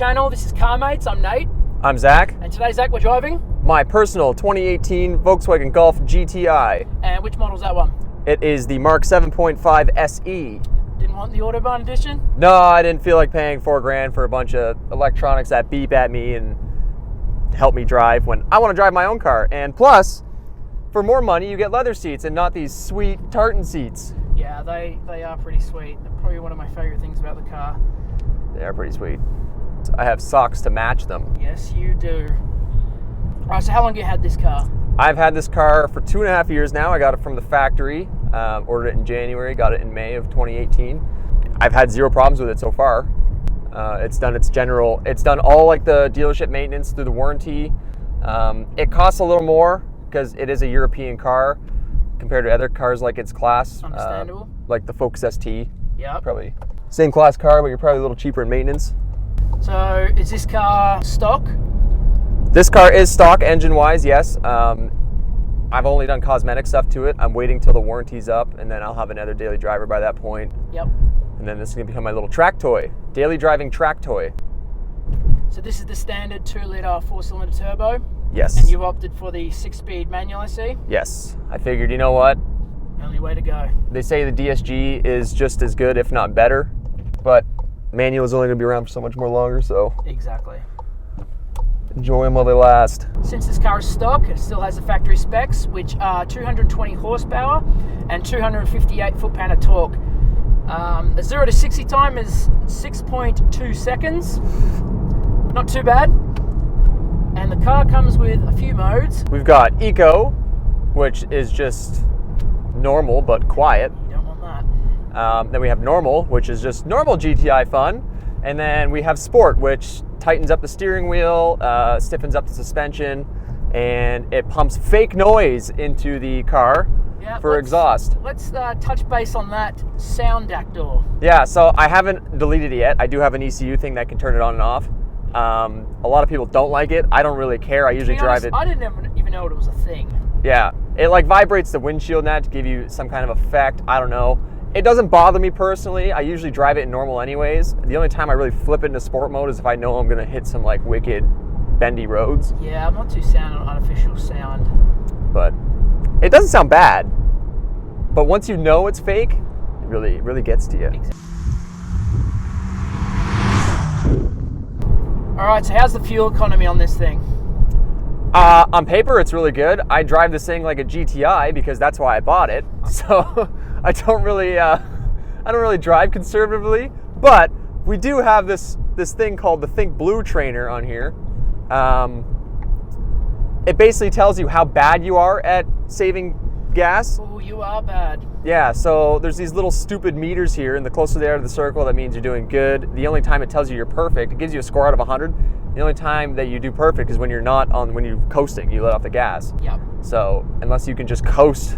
channel. This is Car Mates. I'm Nate. I'm Zach. And today, Zach, we're driving my personal 2018 Volkswagen Golf GTI. And which model's that one? It is the Mark 7.5 SE. Didn't want the Autobahn edition? No, I didn't feel like paying $4,000 for a bunch of electronics that beep at me and help me drive when I want to drive my own car. And plus, for more money, you get leather seats and not these sweet tartan seats. Yeah, they are pretty sweet. They're probably one of my favorite things about the car. They are pretty sweet. I have socks to match them. Yes, you do. All right, so how long have you had this car? I've had this car for 2.5 years now. I got it from the factory, ordered it in January, got it in May of 2018. I've had zero problems with it so far. It's done all like the dealership maintenance through the warranty. It costs a little more because it is a European car compared to other cars like its class. Understandable. Like the Focus ST. Yeah. Probably same class car, but you're probably a little cheaper in maintenance. So is this car stock? This car is stock engine-wise, yes. I've only done cosmetic stuff to it. I'm waiting till the warranty's up, and then I'll have another daily driver by that point. Yep. And then this is gonna become my little track toy, daily driving track toy. So this is the standard 2-litre 4-cylinder turbo? Yes. And you've opted for the 6-speed manual, I see? Yes. I figured, you know what? Only way to go. They say the DSG is just as good, if not better, but manual is only gonna be around for so much more longer, so Exactly. enjoy them while they last. Since this car is stock, it still has the factory specs, which are 220 horsepower and 258 foot-pound of torque. The 0 to 60 time is 6.2 seconds. Not too bad. And the car comes with a few modes. We've got Eco, which is just normal but quiet. You don't want that. Then we have Normal, which is just normal GTI fun. And then we have Sport, which tightens up the steering wheel, stiffens up the suspension, and it pumps fake noise into the car for exhaust. Let's touch base on that sound actor. Yeah, so I haven't deleted it yet. I do have an ECU thing that can turn it on and off. A lot of people don't like it. I don't really care. I usually drive it. I didn't even know it was a thing. Yeah, it like vibrates the windshield net to give you some kind of effect. I don't know. It doesn't bother me personally. I usually drive it in normal anyways. The only time I really flip it into sport mode is if I know I'm gonna hit some like wicked bendy roads. Yeah, I'm not too sound on artificial sound. But it doesn't sound bad. But once you know it's fake, it really gets to you. Exactly. All right, so how's the fuel economy on this thing? On paper, it's really good. I drive this thing like a GTI because that's why I bought it. So I don't really drive conservatively. But we do have this thing called the Think Blue trainer on here. It basically tells you how bad you are at saving gas. Oh, you are bad. Yeah, so there's these little stupid meters here, and the closer they are to the circle, that means you're doing good. The only time it tells you you're perfect, it gives you a score out of 100. The only time that you do perfect is when you're coasting, you let off the gas. Yep. So unless you can just coast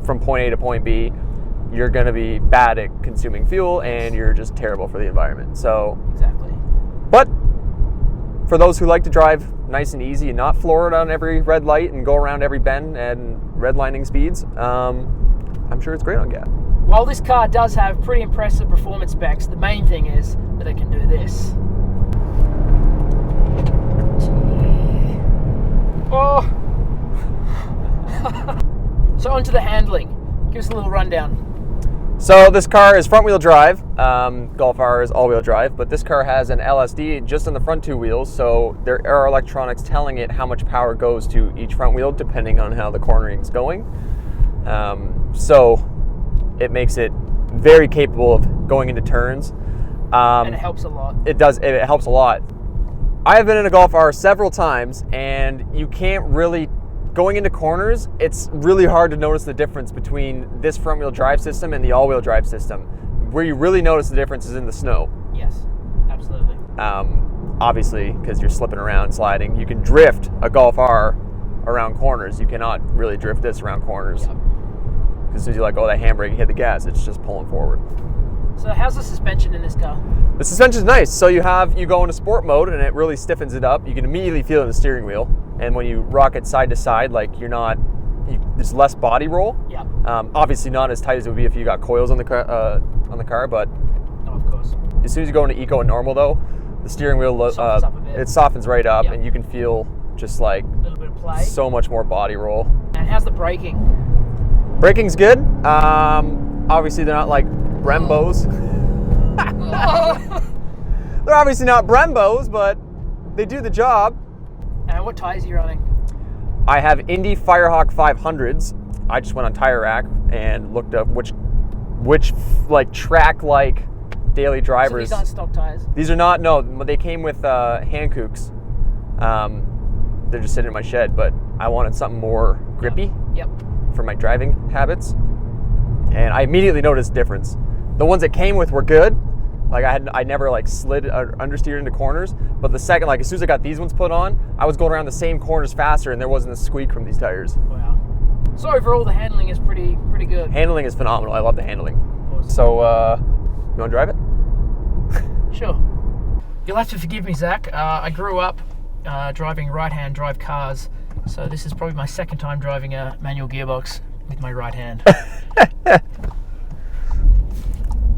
from point A to point B, you're gonna be bad at consuming fuel, and you're just terrible for the environment. So exactly. But for those who like to drive nice and easy and not floor it on every red light and go around every bend and redlining speeds, I'm sure it's great on gas. While this car does have pretty impressive performance specs, the main thing is that it can do this. Oh! So onto the handling. Give us a little rundown. So this car is front wheel drive. Golf R is all wheel drive, but this car has an LSD just on the front two wheels, so there are electronics telling it how much power goes to each front wheel depending on how the cornering is going. So it makes it very capable of going into turns. And it helps a lot. It does, it helps a lot. I have been in a Golf R several times, and you can't really, going into corners, it's really hard to notice the difference between this front wheel drive system and the all wheel drive system. Where you really notice the difference is in the snow. Yes, absolutely. Obviously, because you're slipping around, sliding. You can drift a Golf R around corners. You cannot really drift this around corners. Yep. As soon as you let go of that handbrake, you hit the gas, it's just pulling forward. So how's the suspension in this car? The suspension's nice. So you go into sport mode and it really stiffens it up. You can immediately feel it in the steering wheel. And when you rock it side to side, like there's less body roll. Yeah. Obviously not as tight as it would be if you got coils on the car, but Oh, of course. as soon as you go into Eco and Normal though, The steering wheel, Softens up a bit. it softens right up, Yep. and you can feel just like A little bit of play. so much more body roll. And how's the braking? Braking's good. Obviously, they're not like Brembos. They're obviously not Brembos, but they do the job. And what tires are you running? I have Indy Firehawk 500s. I just went on Tire Rack and looked up which like track like daily drivers. So these aren't stock tires? These are not. No, they came with Hankooks. They're just sitting in my shed, but I wanted something more grippy. Yep. For my driving habits, and I immediately noticed a difference. The ones that came with were good. Like I never like slid or understeered into corners, but the second, like as soon as I got these ones put on, I was going around the same corners faster, and there wasn't a squeak from these tires. Wow. So overall, the handling is pretty good. Handling is phenomenal. I love the handling. Awesome. So, you want to drive it? Sure. You'll have to forgive me, Zach. I grew up driving right-hand drive cars, so this is probably my second time driving a manual gearbox with my right hand.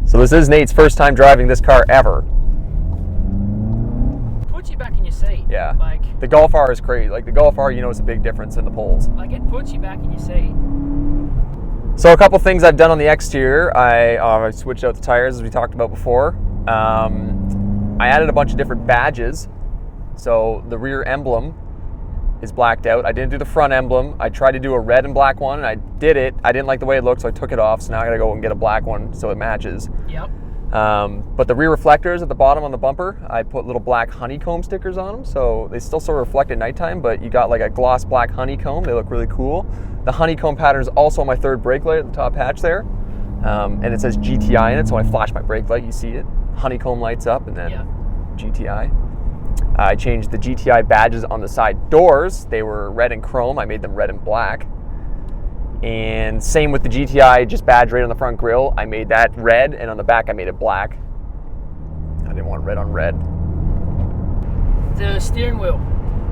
So this is Nate's first time driving this car ever. Puts you back in your seat. Yeah. Like the Golf R is crazy. Like the Golf R, you notice a big difference in the poles. Like it puts you back in your seat. So a couple things I've done on the exterior. I switched out the tires as we talked about before. I added a bunch of different badges. So the rear emblem is blacked out. I didn't do the front emblem. I tried to do a red and black one, and I did it. I didn't like the way it looked, so I took it off. So now I gotta go and get a black one so it matches. Yep. But the rear reflectors at the bottom on the bumper, I put little black honeycomb stickers on them, so they still sort of reflect at nighttime, but you got like a gloss black honeycomb. They look really cool. The honeycomb pattern is also on my third brake light at the top hatch there, and it says GTI in it, so when I flash my brake light, you see it. Honeycomb lights up, and then GTI. I changed the GTI badges on the side doors. They were red and chrome. I made them red and black. And same with the GTI, just badge right on the front grille. I made that red, and on the back I made it black. I didn't want red on red. The steering wheel.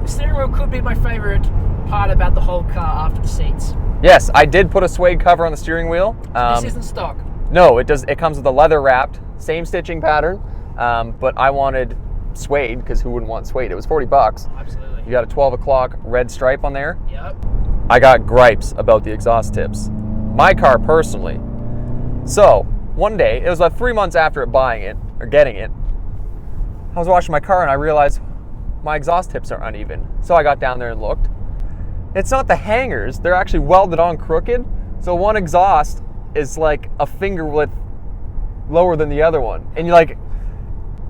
The steering wheel could be my favorite part about the whole car after the seats. Yes, I did put a suede cover on the steering wheel. This isn't stock. No, it does. It comes with a leather wrapped, same stitching pattern, but I wanted suede because who wouldn't want suede? It was $40. Oh, absolutely. You got a 12 o'clock red stripe on there. Yep. I got gripes about the exhaust tips. My car personally. So one day, it was about 3 months after buying it or getting it, I was washing my car and I realized my exhaust tips are uneven. So I got down there and looked. It's not the hangers, they're actually welded on crooked. So one exhaust is like a finger width lower than the other one. And you're like,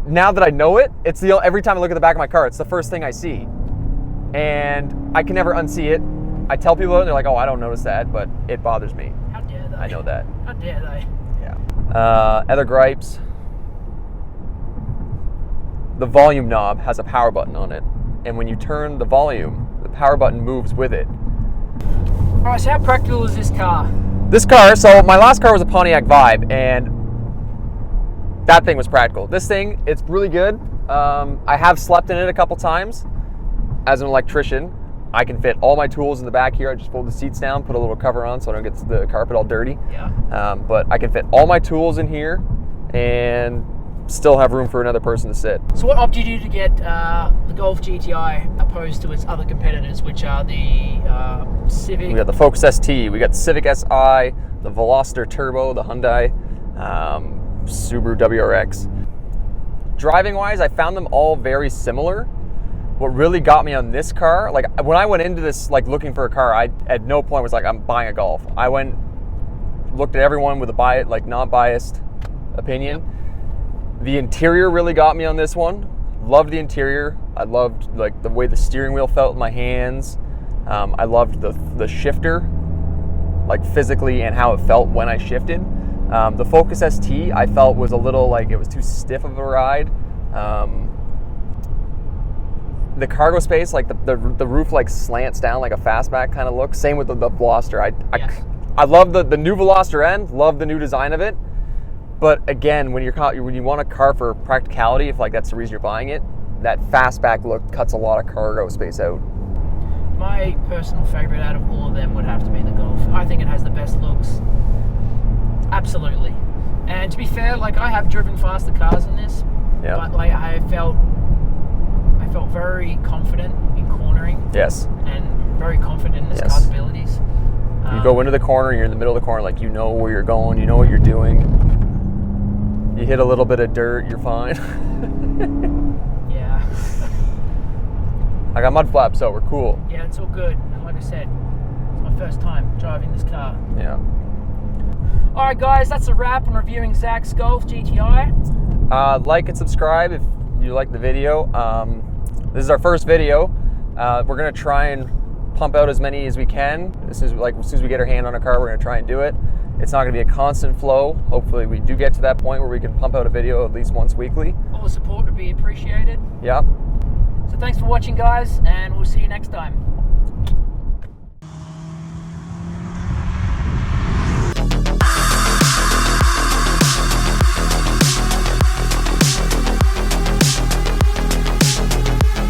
now that I know it, it's every time I look at the back of my car, it's the first thing I see. And I can never unsee it. I tell people and they're like, oh, I don't notice that, but it bothers me. How dare they? I know that. How dare they? Yeah. Other gripes. The volume knob has a power button on it. And when you turn the volume, the power button moves with it. All right, so how practical is this car? This car, so my last car was a Pontiac Vibe, and that thing was practical. This thing, it's really good. I have slept in it a couple times. As an electrician, I can fit all my tools in the back here. I just fold the seats down, put a little cover on so I don't get the carpet all dirty. Yeah. But I can fit all my tools in here and still have room for another person to sit. So what opted you to get the Golf GTI opposed to its other competitors, which are the Civic? We got the Focus ST, we got the Civic SI, the Veloster Turbo, the Hyundai, Subaru WRX. Driving wise, I found them all very similar. What really got me on this car, like when I went into this like looking for a car, I at no point was like I'm buying a Golf. I went, looked at everyone with a not biased opinion. Yep. The interior really got me on this one. Loved the interior. I loved like the way the steering wheel felt in my hands. I loved the shifter, like physically and how it felt when I shifted. The Focus ST I felt was a little like it was too stiff of a ride. The cargo space, like the roof like slants down like a fastback kind of look. Same with the Veloster. I love the new Veloster end. Love the new design of it. But again, when you want a car for practicality, if like that's the reason you're buying it, that fastback look cuts a lot of cargo space out. My personal favorite out of all of them would have to be the Golf. I think it has the best looks. Absolutely. And to be fair, like I have driven faster cars than this, but like I felt felt very confident in cornering. Yes. And very confident in this Yes. car's abilities. You go into the corner, you're in the middle of the corner, like you know where you're going, you know what you're doing. You hit a little bit of dirt, you're fine. Yeah. I got mud flaps, so we're cool. Yeah, it's all good. And like I said, it's my first time driving this car. Yeah. All right, guys, that's a wrap on reviewing Zach's Golf GTI. Like and subscribe if you like the video. This is our first video. We're gonna try and pump out as many as we can. As soon as we get our hand on a car, we're gonna try and do it. It's not gonna be a constant flow. Hopefully we do get to that point where we can pump out a video at least once weekly. All the support would be appreciated. Yeah. So thanks for watching, guys, and we'll see you next time.